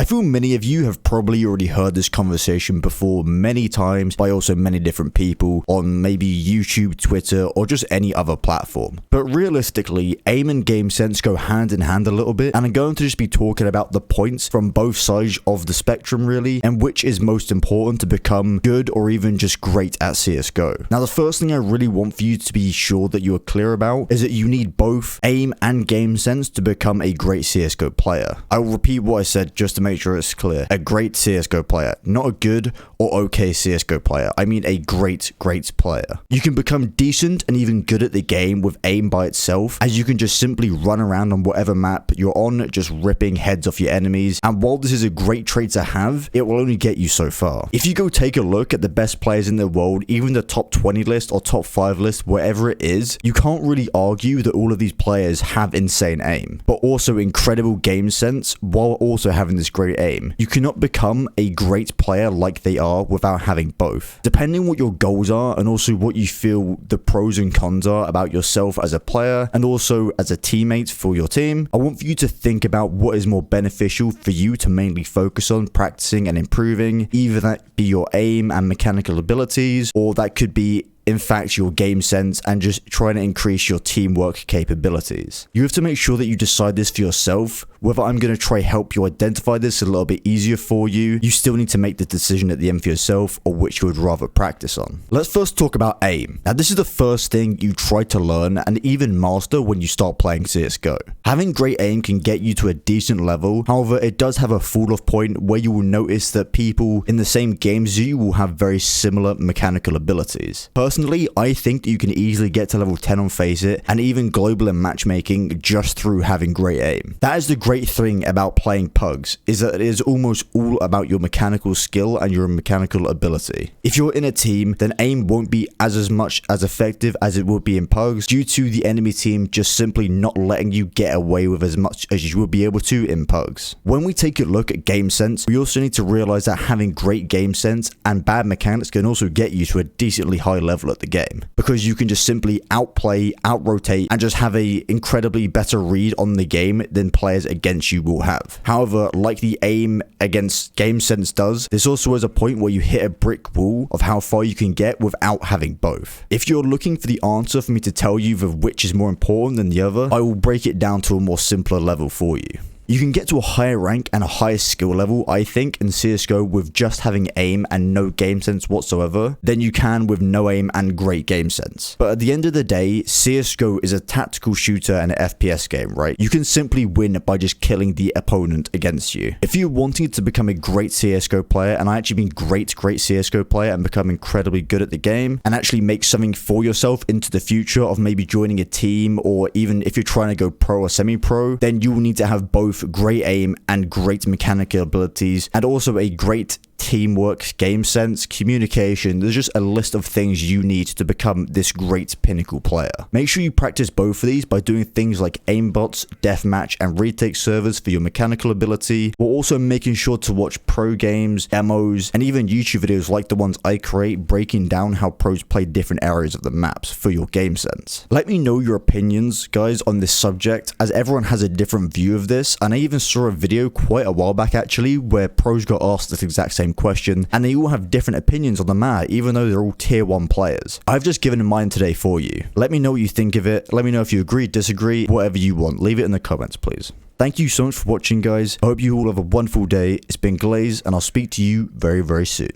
I feel many of you have probably already heard this conversation before many times by also many different people on maybe YouTube, Twitter, or just any other platform. But realistically, aim and game sense go hand in hand a little bit, and I'm going to just be talking about the points from both sides of the spectrum really, and which is most important to become good or even just great at CSGO. Now the first thing I really want for you to be sure that you are clear about is that you need both aim and game sense to become a great CSGO player. I will repeat what I said just to make sure it's clear. A great CSGO player, not a good or okay CSGO player. I mean a great player. You can become decent and even good at the game with aim by itself, as you can just simply run around on whatever map you're on, just ripping heads off your enemies. And while this is a great trait to have, it will only get you so far. If you go take a look at the best players in the world, even the top 20 list or top 5 list, wherever it is, you can't really argue that all of these players have insane aim, but also incredible game sense while also having this great aim. You cannot become a great player like they are without having both. Depending what your goals are and also what you feel the pros and cons are about yourself as a player and also as a teammate for your team, I want for you to think about what is more beneficial for you to mainly focus on practicing and improving, either that be your aim and mechanical abilities, or that could be in fact your game sense and just trying to increase your teamwork capabilities. You have to make sure that you decide this for yourself. Whether I'm going to try help you identify this a little bit easier for you, you still need to make the decision at the end for yourself or which you would rather practice on. Let's first talk about aim. Now this is the first thing you try to learn and even master when you start playing CSGO. Having great aim can get you to a decent level, however it does have a fall off point where you will notice that people in the same games as you will have very similar mechanical abilities. Personally, I think that you can easily get to level 10 on Face It and even global in matchmaking just through having great aim. That is the great thing about playing pugs, is that it is almost all about your mechanical skill and your mechanical ability. If you're in a team, then aim won't be as much as effective as it would be in pugs due to the enemy team just simply not letting you get away with as much as you would be able to in pugs. When we take a look at game sense, we also need to realize that having great game sense and bad mechanics can also get you to a decently high level at the game, because you can just simply outplay, out-rotate, and just have a incredibly better read on the game than players against you will have. However, like the aim against game sense does, this also is a point where you hit a brick wall of how far you can get without having both. If you're looking for the answer for me to tell you of which is more important than the other, I will break it down to a more simpler level for you. You can get to a higher rank and a higher skill level, I think, in CSGO with just having aim and no game sense whatsoever than you can with no aim and great game sense. But at the end of the day, CSGO is a tactical shooter and an FPS game, right? You can simply win by just killing the opponent against you. If you're wanting to become a great CSGO player, and I actually mean great CSGO player, and become incredibly good at the game and actually make something for yourself into the future of maybe joining a team, or even if you're trying to go pro or semi-pro, then you will need to have both great aim and great mechanical abilities, and also a great teamwork, game sense, communication. There's just a list of things you need to become this great pinnacle player. Make sure you practice both of these by doing things like aimbots, deathmatch, and retake servers for your mechanical ability, while also making sure to watch pro games, demos, and even YouTube videos like the ones I create breaking down how pros play different areas of the maps for your game sense. Let me know your opinions, guys, on this subject, as everyone has a different view of this, and I even saw a video quite a while back actually where pros got asked this exact same question, and they all have different opinions on the matter, even though they're all tier 1 players. I've just given mine today for you. Let me know what you think of it. Let me know if you agree, disagree, whatever you want. Leave it in the comments, please. Thank you so much for watching, guys. I hope you all have a wonderful day. It's been Glaze, and I'll speak to you very, very soon.